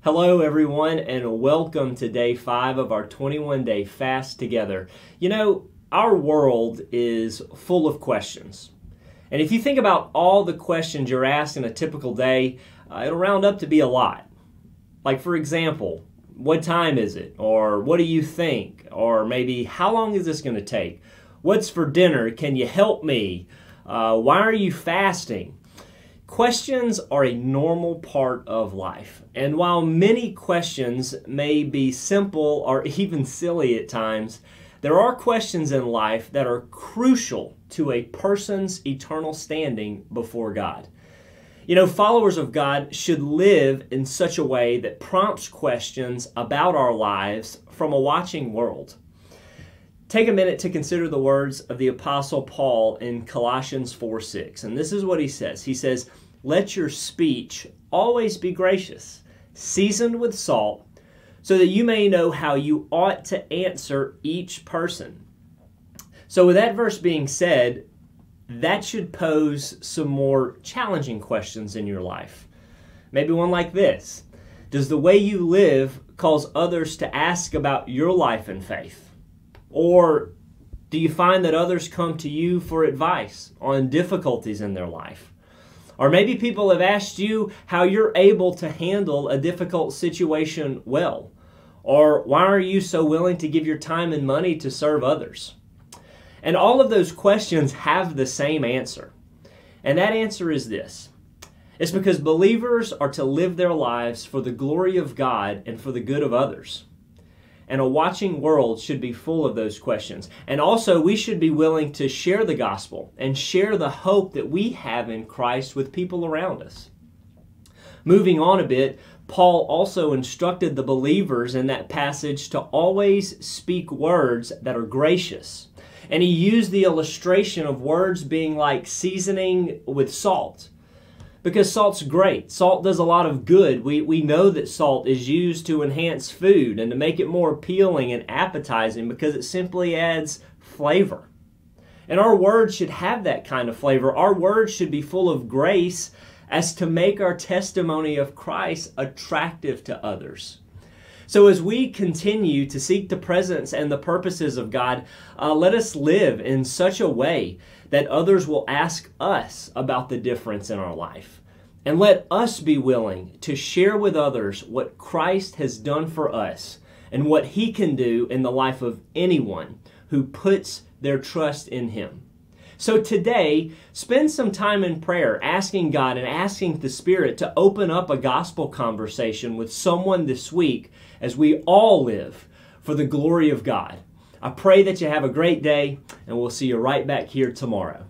Hello everyone, and welcome to day 5 of our 21-day fast together. You know, our world is full of questions. And if you think about all the questions you're asked in a typical day, it'll round up to be a lot. Like, for example, what time is it? Or what do you think? Or maybe, how long is this going to take? What's for dinner? Can you help me? Why are you fasting? Questions are a normal part of life. And while many questions may be simple or even silly at times, there are questions in life that are crucial to a person's eternal standing before God. You know, followers of God should live in such a way that prompts questions about our lives from a watching world. Take a minute to consider the words of the Apostle Paul in Colossians 4:6. And this is what he says. He says, "Let your speech always be gracious, seasoned with salt, so that you may know how you ought to answer each person." So with that verse being said, that should pose some more challenging questions in your life. Maybe one like this. Does the way you live cause others to ask about your life and faith? Or do you find that others come to you for advice on difficulties in their life? Or maybe people have asked you how you're able to handle a difficult situation well. Or why are you so willing to give your time and money to serve others? And all of those questions have the same answer. And that answer is this. It's because believers are to live their lives for the glory of God and for the good of others. And a watching world should be full of those questions. And also, we should be willing to share the gospel and share the hope that we have in Christ with people around us. Moving on a bit, Paul also instructed the believers in that passage to always speak words that are gracious. And he used the illustration of words being like seasoning with salt. Because salt's great. Salt does a lot of good. We know that salt is used to enhance food and to make it more appealing and appetizing because it simply adds flavor. And our words should have that kind of flavor. Our words should be full of grace as to make our testimony of Christ attractive to others. So as we continue to seek the presence and the purposes of God, let us live in such a way that others will ask us about the difference in our life. And let us be willing to share with others what Christ has done for us and what He can do in the life of anyone who puts their trust in Him. So today, spend some time in prayer, asking God and asking the Spirit to open up a gospel conversation with someone this week as we all live for the glory of God. I pray that you have a great day, and we'll see you right back here tomorrow.